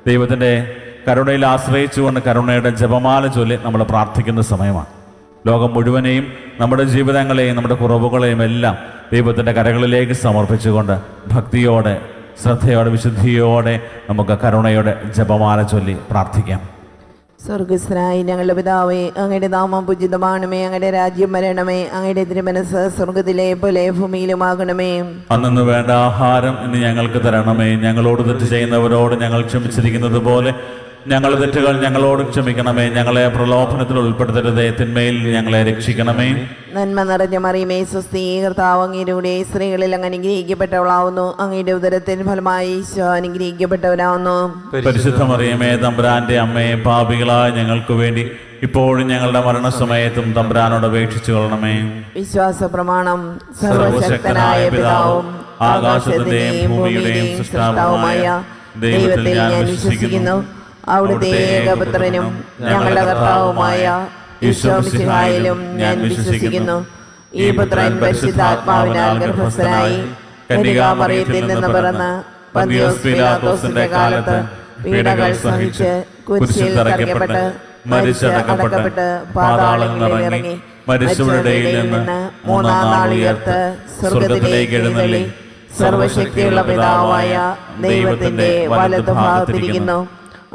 ദൈവത്തിൻ്റെ കരുണയിൽ ആശ്രയിച്ചുകൊണ്ട് കരുണയുടെ ജപമാല ചൊല്ലി നമ്മൾ പ്രാർത്ഥിക്കുന്ന സമയമാണ്. ലോകം മുഴുവനെയും നമ്മുടെ ജീവിതങ്ങളെയും നമ്മുടെ കുറവുകളെയും എല്ലാം ദൈവത്തിൻ്റെ കരങ്ങളിലേക്ക് സമർപ്പിച്ചുകൊണ്ട് ഭക്തിയോടെ, ശ്രദ്ധയോടെ, വിശുദ്ധിയോടെ നമുക്ക് കരുണയുടെ ജപമാല ചൊല്ലി പ്രാർത്ഥിക്കാം. സ്വർഗസ്ഥനായ ഞങ്ങളുടെ പിതാവേ, അങ്ങയുടെ നാമം പൂജിതമാണമേ, അങ്ങയുടെ രാജ്യം വരണമേ, അങ്ങയുടെ തിരുമനസ്സ് സ്വർഗത്തിലെ പോലെ ഭൂമിയിലുമാകണമേ. അന്നു വേണ്ട ആഹാരം ഇന്ന് ഞങ്ങൾക്ക് തരണമേ. ഞങ്ങളോട് തെറ്റ് ചെയ്യുന്നവരോട് ഞങ്ങൾ ക്ഷമിച്ചിരിക്കുന്നത് പോലെ ഞങ്ങളുടെ തെറ്റുകൾ ഞങ്ങളോട് ക്ഷമിക്കണമേ. ഞങ്ങളെ പ്രലോഭനത്തിൽ ഉൾപ്പെടുത്തരുതേ, തിന്മയിൽ ഞങ്ങളെ രക്ഷിക്കണമേ. നന്മ നിറഞ്ഞ മറിയമേ, സ്വസ്തി, കർത്താവ് അങ്ങയുടെ സ്ത്രീകളിൽ അങ്ങ് അനുഗ്രഹിക്കപ്പെട്ടവളാവുന്നു. അങ്ങയുടെ ഉദരത്തിന് ഫലമായി ഈശോ അനുഗ്രഹിക്കപ്പെട്ടവരാവുന്നു. പരിശുദ്ധ മറിയമേ, തമ്പുരാന്റെ അമ്മയെ, പാപികളായ ഞങ്ങൾക്ക് വേണ്ടി ഇപ്പോഴും ഞങ്ങളുടെ മരണസമയത്തും തമ്പുരാനോട് അപേക്ഷിച്ചു കൊള്ളണമേ. വിശ്വാസ പ്രമാണം. സർവശക്തനായ പിതാവും ആകാശത്തിന്റെയും ഭൂമിയുടെയും സൃഷ്ടാവുമായ ദൈവത്തിൽ ഞാൻ വിശ്വസിക്കുന്നു. അവിടുത്തെ ഏകപുത്രനും ഞങ്ങളുടെ കർത്താവുമായ ഈശോ മിശിഹായിലും ഞാൻ വിശ്വസിക്കുന്നു. ഈ പുത്രൻ പരിശുദ്ധാത്മാവിനാൽ ഗർഭസ്ഥനായി കന്യകാമറിയത്തിൽ നിന്ന് പിറന്ന് പന്തിയോസ് പീലാത്തോസിന്റെ കാലത്ത് പീഡകൾ സഹിച്ച് കുരിശിൽ തറയ്ക്കപ്പെട്ട് മരിച്ചടക്കപ്പെട്ട് പാതാളങ്ങളിൽ ഇറങ്ങി മരിച്ചവരുടെ ഇടയിൽ നിന്ന് മൂന്നാം നാൾ ഉയർത്ത് സ്വർഗത്തിലേക്ക് എഴുന്നള്ളി സർവശക്തിയുള്ള പിതാവായ ദൈവത്തിന്റെ വലതുഭാഗത്തിരിക്കുന്നു.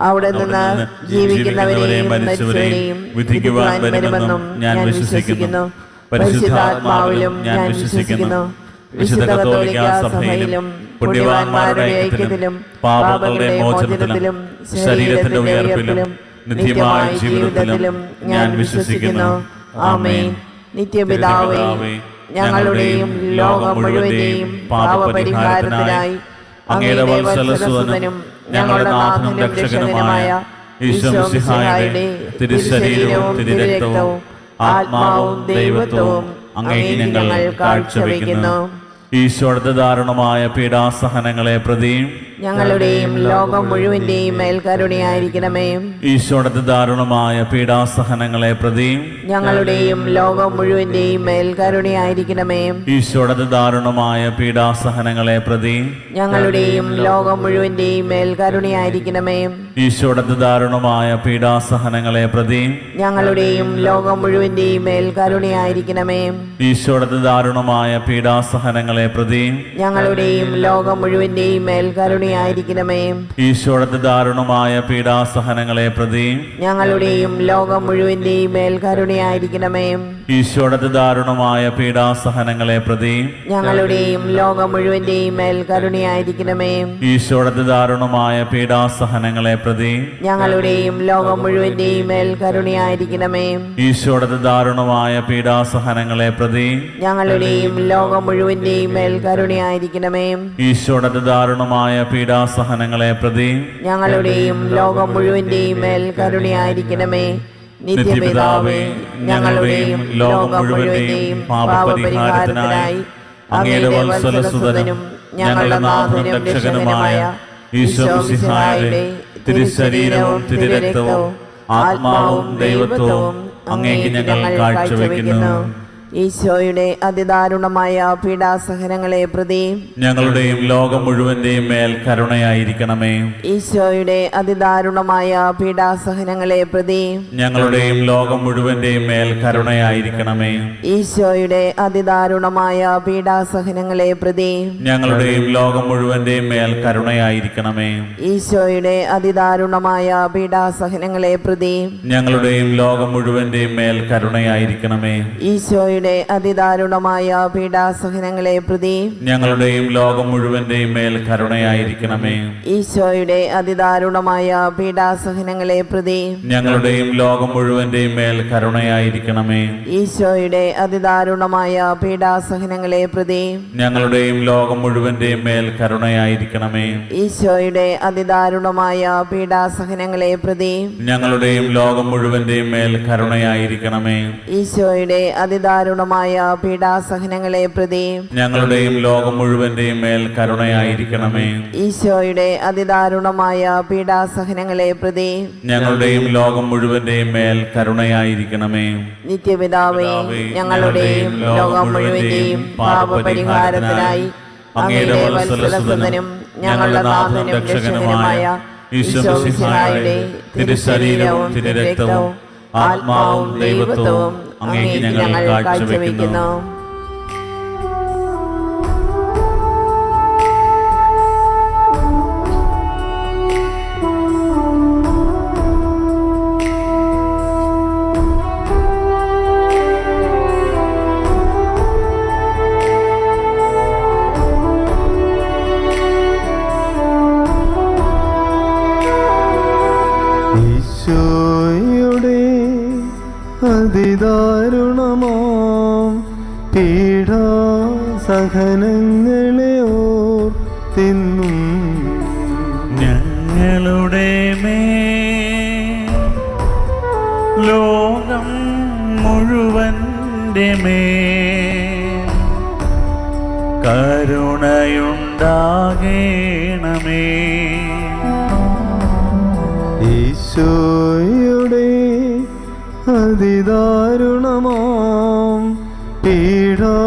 അവിടെ നിന്ന് ജീവിക്കുന്നവരെയും മരിച്ചവരെയും വിധിക്കുവാൻ വരുമെന്നും ഞാൻ വിശ്വസിക്കുന്നു. പരിശുദ്ധാത്മാവിലും ഞാൻ വിശ്വസിക്കുന്നു. വിശുദ്ധ കത്തോലിക്കാ സഭയിലും പുണ്യവാന്മാരുടെ ഐക്യത്തിലും പാപങ്ങളുടെ മോചനത്തിലും ശരീരത്തിന്റെ ഉയർപ്പിലും നിത്യമായ ജീവിതത്തിലും ഞാൻ വിശ്വസിക്കുന്നു. ആമേൻ. നിത്യപിതാവേ, ഞങ്ങളുടെയും ലോകം മുഴുവന്റെയും പാപപരിഹാരത്തിനായി അങ്ങയുടെ വത്സലസുതനും ഞങ്ങളുടെ നാഥനും രക്ഷകനുമായ ഈശോ മിശിഹായുടെ തിരുശരീരവും തിരുരക്തവും ആത്മാവും ദൈവത്വവും അങ്ങേക്ക് ഞങ്ങൾ കാഴ്ചവെക്കുന്നു. ഈശോയുടെ ദാരുണമായ പീഡാസഹനങ്ങളെ പ്രതിയും ഞങ്ങളുടെയും ലോകം മുഴുവന്റെയും മേൽ കരുണയായിരിക്കണമേ. ഈശോയുടെ ദാരുണമായ പീഡാസഹനങ്ങളെ പ്രതിയും ഞങ്ങളുടെയും ലോകം മുഴുവന്റെയും മേൽ കരുണയായിരിക്കണമേ. ഈശോയുടെ ദാരുണമായ പീഡാസഹനങ്ങളെ പ്രതിയും ഞങ്ങളുടെയും ലോകം മുഴുവന്റെയും മേൽ കരുണയായിരിക്കണമേ. ഈശോയുടെ ദാരുണമായ പീഡാസഹനങ്ങളെ പ്രതിയും ഞങ്ങളുടെയും ലോകം മുഴുവന്റെയും മേൽ കരുണയായിരിക്കണമേ. ഈശോയുടെ ദാരുണമായ പീഡാസഹനങ്ങളെ പ്രതിയും ഞങ്ങളുടെയും ലോകം മുഴുവന്റെയും മേൽ കരുണയായിരിക്കണമേ. ഈശോയുടെ ദാരുണമായ പീഡാസഹനങ്ങളെ പ്രതിയും ഞങ്ങളുടെയും ലോകം മുഴുവന്റെയും മേൽ കരുണയായിരിക്കണമേ. ഈശോയുടെ ദാരുണമായ പീഡാസഹനങ്ങളെ പ്രതിയും ഞങ്ങളുടെയും ലോകം മുഴുവന്റെയും മേൽ കരുണയായിരിക്കണമേ. ഈശോയുടെ ദാരുണമായ പീഡാസഹനങ്ങളെ പ്രതിയും ഞങ്ങളുടെയും ലോകം മുഴുവന്റെയും മേൽ കരുണയായിരിക്കണമേ. ഈശോയുടെ ദാരുണമായ പീഡാസഹനങ്ങളെ പ്രതിയും ഞങ്ങളുടെയും ലോകം മുഴുവന്റെയും മേൽ കരുണയായിരിക്കണമേ. ഈശോയുടെ ദാരുണമായ പീഡാസഹനങ്ങളെ പ്രതിയും ഞങ്ങളുടെയും ലോകം മുഴുവന്റെയും മേൽ കരുണയായിരിക്കണമേ. നിത്യപിതാവേ, ഞങ്ങളുടെയും ലോകം മുഴുവന്റെയും പാപപരിഹാരത്തിനായി അങ്ങയുടെ വത്സലസുതനും ഞങ്ങളുടെ നാഥനും രക്ഷകനുമായ ഈശോ മിശിഹായുടെ തിരുശരീരവും തിരുരക്തവും ആത്മാവും ദൈവത്വവും അങ്ങേക്ക് ഞങ്ങൾ കാഴ്ചവെക്കുന്നു. ഈശോയുടെ അതിദാരുണമായ പീഡാസഹനങ്ങളെ പ്രതി ഞങ്ങളുടെയും ലോകം മുഴുവന്റെയും മേൽ കരുണയായിരിക്കണമേ. ഈശോയുടെ അതിദാരുണമായ പീഡാസഹനങ്ങളെ പ്രതി ഞങ്ങളുടെയും ലോകം മുഴുവന്റെയും മേൽ കരുണയായിരിക്കണമേ. ഈശോയുടെ അതിദാരുണമായ പീഡാസഹനങ്ങളെ പ്രതി ഞങ്ങളുടെയും ലോകം മുഴുവന്റെയും മേൽ കരുണയായിരിക്കണമേ. ഈശോയുടെ അതിദാരുണമായ പീഡാസഹനങ്ങളെ പ്രതി ഞങ്ങളുടെയും ലോകം മുഴുവന്റെയും മേൽ കരുണയായിരിക്കണമേ. ഈശോയുടെ അതിദാരുണമായ പീഡാസഹനങ്ങളെ പ്രതി ഞങ്ങളുടെയും ലോകം മുഴുവന്റെയും മേൽ കരുണയായിരിക്കണമേ. ഈശോയുടെ അതിദാരുണമായ പീഡാസഹനങ്ങളെ പ്രതി ഞങ്ങളുടെയും ലോകം മുഴുവന്റെയും മേൽ കരുണയായിരിക്കണമേ. ഈശോയുടെ അതിദാരുണമായ പീഡാസഹനങ്ങളെ പ്രതി ഞങ്ങളുടെയും ലോകം മുഴുവന്റെയും മേൽ കരുണയായിരിക്കണമേ. ഈശോയുടെ അതിദാരുണമായ പീഡാസഹനങ്ങളെ പ്രതി ഞങ്ങളുടെയും ലോകം മുഴുവന്റെയും മേൽ കരുണയായിരിക്കണമേ. ഈശോയുടെ അതിദാരുണമായ പീഡാസഹനങ്ങളെ പ്രതി ഞങ്ങളുടെയും ലോകം മുഴുവന്റെയും മേൽ കരുണയായിരിക്കണമേ. ഈശോയുടെ അതിദാരുണമായ പീഡാസഹനങ്ങളെ പ്രതി ഞങ്ങളുടെയും ലോകം മുഴുവന്റെയും മേൽ കരുണയായിരിക്കണമേ. നിത്യപിതാവേ, ഞങ്ങളുടെയും ലോകം മുഴുവന്റെയും പാപപരിഹാരത്തിനായി അങ്ങയുടെ വത്സലസുതനും ഞങ്ങളുടെ നാഥനും രക്ഷകനുമായ ഈശോമിശിഹായുടെ തിരുശരീരവും തിരുരക്തവും ആത്മാവും ദൈവത്വവും അങ്ങേക്ക് ഞങ്ങൾ കാഴ്ചവെക്കുന്നു. ഈശോയുടെ അതിദാരുണമാം പീഡാസഹനങ്ങളെ ഓർത്തിന്നും ഞങ്ങളുടെ മേൽ ലോകം മുഴുവൻ്റെ മേൽ കരുണയുണ്ടാകേണമേ. ഈശോയുടെ അതിദാരുണമാം പീഡാസഹനങ്ങൾ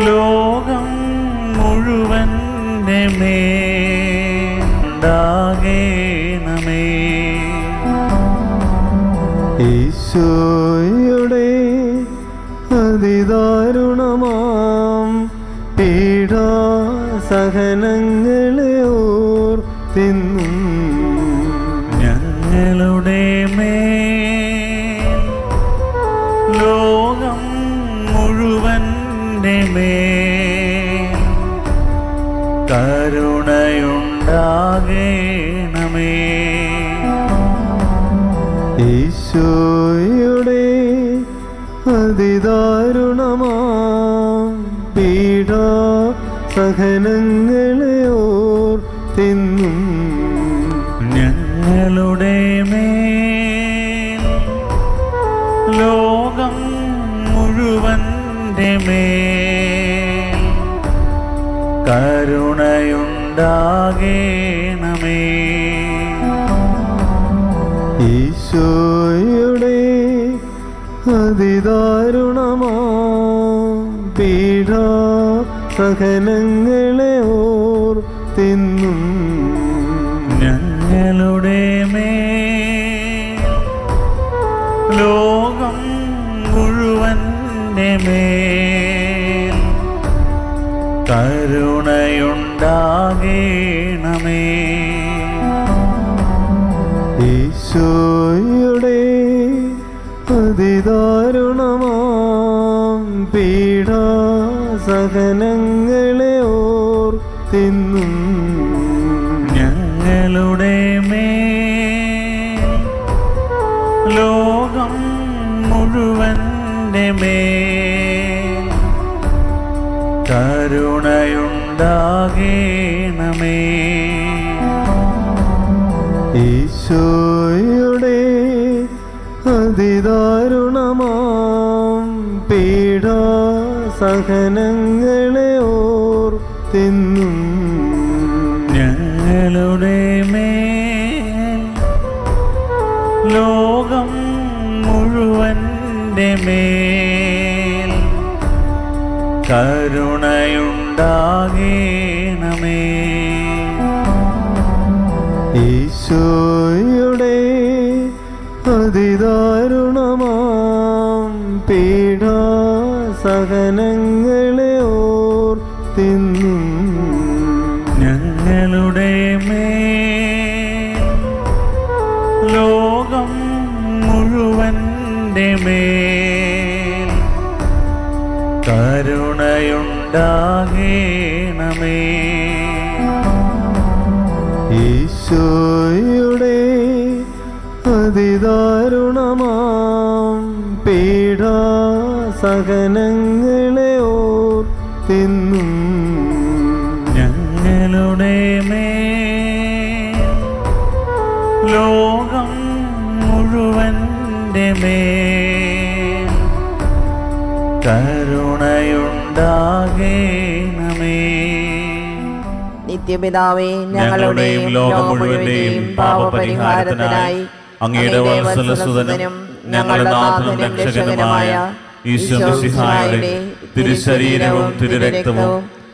ലോകം മുഴുവൻ്റെ മേൽ ഉണ്ടാകേണമേ. ഈശോയുടെ അതിദാരുണമാം പീഡാസഹനങ്ങളെ ഓർത്തിന്നും ഞങ്ങളുടെ മേൽ ലോകം മുഴുവൻ്റെ മേൽ കരുണയുണ്ടാകേണമേ. ഈശോയുടെ അതിദാരുണമാം പീഡാസഹനങ്ങളെ ഓർത്തിന്നും ഞങ്ങളുടെ മേൽ ലോകം മുഴുവൻ്റെ മേൽ കരുണയുണ്ടാകേണമേ. ഈശോയുടെ അതിദാരുണമാം പീഡാസഹനങ്ങളെ ഓർത്തിന്നും ഞങ്ങളുടെ മേൽ ലോകം മുഴുവൻ്റെ മേൽ കരുണയുണ്ടാകേണമേ. ഈശോയുടെ അതിദാരുണമാം പീഡാസഹനങ്ങളെ ഓർത്തിന്നും ഞങ്ങളുടെ മേൽ ലോകം മുഴുവൻ്റെ മേൽ കരുണയുണ്ടാകേണമേ. ഈശോയുടെ അതിദാരുണമാം പീഡാസഹനങ്ങളെ ഓർത്തിന്നും ഞങ്ങളുടെ മേൽ ലോകം മുഴുവൻ്റെ മേൽ കരുണയുണ്ടാകേണമേ. ഈശോയുടെ അതിദാരുണമാം പീഡാസഹനങ്ങളെ ഓർത്തിന്നും ഞങ്ങളുടെ മേൽ ലോകം മുഴുവൻ്റെ മേൽ കരുണയുണ്ടാകേണമേ. ഈശോയുടെ അതിദാരുണമാം പീഡാസഹനങ്ങളെ ഓർത്തിന്നും ഞങ്ങളുടെ മേൽ ലോകം മുഴുവൻ്റെ മേൽ കരുണയുണ്ടാകേണമേ. നിത്യപിതാവേ, ഞങ്ങളുടെയും ലോകം മുഴുവന്റെയും പാപപരിഹാരത്തിനായി അങ്ങയുടെ വത്സലസുതനും ഞങ്ങളുടെ നാഥനും രക്ഷകനുമായ ഈശോമിശിഹായുടെ തിരുശരീരവും തിരുരക്തവും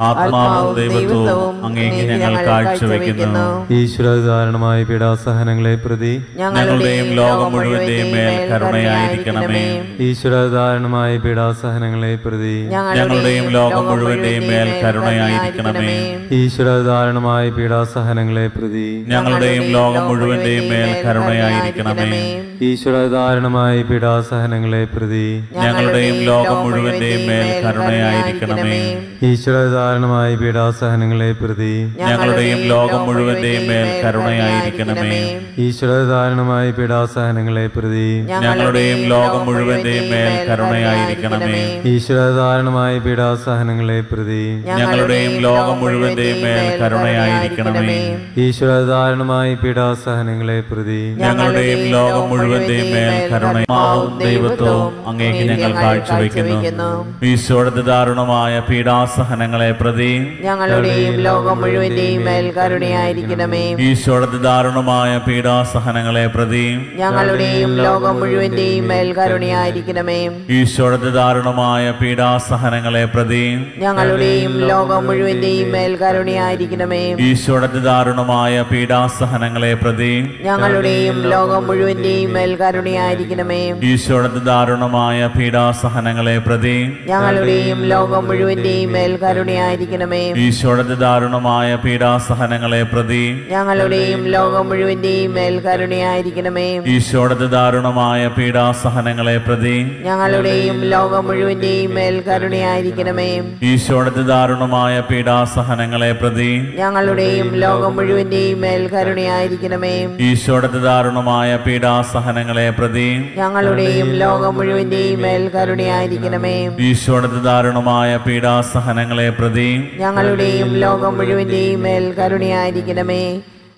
ആത്മാവും ദൈവത്വവും അങ്ങേക്ക് ഞങ്ങൾ കാഴ്ചവെക്കുന്നു. ഈശ്വരധാരണമായ പീഡാസഹനങ്ങളെ പ്രതി ഞങ്ങളുടെയും ലോകം മുഴുവന്റെയും മേൽ കരുണയായിരിക്കണമേ. ഈശ്വരധാരണമായ പീഡാസഹനങ്ങളെ പ്രതി ഞങ്ങളുടെയും ലോകം മുഴുവന്റെയും മേൽ കരുണയായിരിക്കണമേ. ഈശ്വരധാരണമായ പീഡാസഹനങ്ങളെ പ്രതി ഞങ്ങളുടെയും ലോകം മുഴുവന്റെയും മേൽ കരുണയായിരിക്കണമേ. ഈശ്വരധാരണമായ പീഡാസഹനങ്ങളെ പ്രതി ഞങ്ങളുടെയും ലോകം മുഴുവന്റെയും മേൽ കരുണയായിരിക്കണമേ. ഈശ്വരധാരണമായ പീഡാസഹനങ്ങളെ പ്രതി ഞങ്ങളുടെയും ലോകം മുഴുവന്റെയും മേൽ കരുണയായിരിക്കണമേ. ഈശ്വരധാരണമായ പീഡാസഹനങ്ങളെ പ്രതി ഞങ്ങളുടെയും ലോകം മുഴുവന്റെയും മേൽ കരുണയായിരിക്കണമേ. ഈശ്വരധാരണമായ പീഡാസഹനങ്ങളെ പ്രതി ഞങ്ങളുടെയും ലോകം മുഴുവന്റെയും മേൽ കരുണയായിരിക്കണമേ. ഈശ്വരധാരണമായ പീഡാസഹനങ്ങളെ പ്രതി ഞങ്ങളുടെയും ലോകം മുഴുവന്റെയും മേൽ കരുണയാവും ദൈവത്വവും അങ്ങേക്ക് ഞങ്ങൾ കാഴ്ചവെക്കുന്നു. ഈശോയുടെ ദാരുണമായ പീഡാസഹനങ്ങളെ പ്രതി ഞങ്ങളുടെയും ലോകം മുഴുവന്റെയും മേൽ കരുണയായിരിക്കണമേ. ഈശോയുടെ ദാരുണമായ പീഡാസഹനങ്ങളെ പ്രതി ഞങ്ങളുടെയും ലോകം മുഴുവന്റെയും മേൽ കരുണയായിരിക്കണമേ. ഈശോയുടെ ദാരുണമായ പീഡാസഹനങ്ങളെ പ്രതി ഞങ്ങളുടെയും ലോകം മുഴുവന്റെയും മേൽ കരുണയായിരിക്കണമേ. ഈശോയുടെ ദാരുണമായ പീഡാസഹനങ്ങളെ പ്രതി ഞങ്ങളുടെയും ലോകം മുഴുവന്റെയും മേൽ കരുണയായിരിക്കണമേ. ഈശോയുടെ ദാരുണമായ പീഡാസഹനങ്ങളെ പ്രതി ഞങ്ങളുടെയും ലോകം മുഴുവന്റെയും മേൽ കരുണയായിരിക്കണമേ. ഈശോയുടെ ദാരുണമായ പീഡാസഹനങ്ങളെ പ്രതി ഞങ്ങളുടെയും ലോകം മുഴുവന്റെയും മേൽ കരുണയായിരിക്കണമേ. ഈശോയുടെ ദാരുണമായ പീഡാസഹനങ്ങളെ പ്രതി ഞങ്ങളുടെയും ലോകം മുഴുവന്റെയും മേൽ കരുണയായിരിക്കണമേ. ഈശോയുടെ ദാരുണമായ പീഡാസഹനങ്ങളെ പ്രതി ഞങ്ങളുടെയും ലോകം മുഴുവന്റെയും മേൽ കരുണയായിരിക്കണമേ. ഈശോയുടെ ദാരുണമായ പീഡാസഹനങ്ങളെ പ്രതി ഞങ്ങളുടെയും ലോകം മുഴുവന്റെയും മേൽ കരുണയായിരിക്കണമേ. ഈശോയുടെ ദാരുണമായ പീഡാസഹനങ്ങളെ പ്രതി ഞങ്ങളുടെയും ലോകം മുഴുവന്റെയും മേൽ കരുണയായിരിക്കണമേ.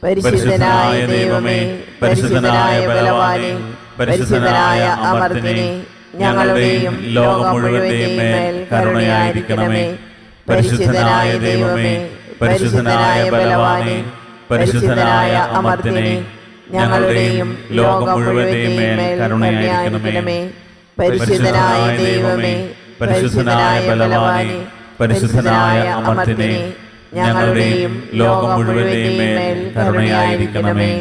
പരിശുദ്ധനായ ദൈവമേ, പരിശുദ്ധനായ ബലവാനേ, പരിശുദ്ധനായ അമർത്തിനെ, ഞങ്ങളുടെയും ലോകം മുഴുവന്റെയും മേൽ കരുണയായിരിക്കണമേ. പരിശുദ്ധനായ ദൈവമേ, പരിശുദ്ധനായ ബലവാനേ, പരിശുദ്ധനായ അമർത്തിനെ, ഞങ്ങളുടെയും ലോകം മുഴുവന്റെയും മേൽ കരുണയായിരിക്കണമേ. പരിശുദ്ധനായ ദൈവമേ, പരിശുദ്ധനായ ബലവാനേ, പരിശുദ്ധനായ അമർത്തിനെ, ഞങ്ങളുടെയും ലോകം മുഴുവന്റെയും മേൽ കരുണയായിരിക്കണമേ.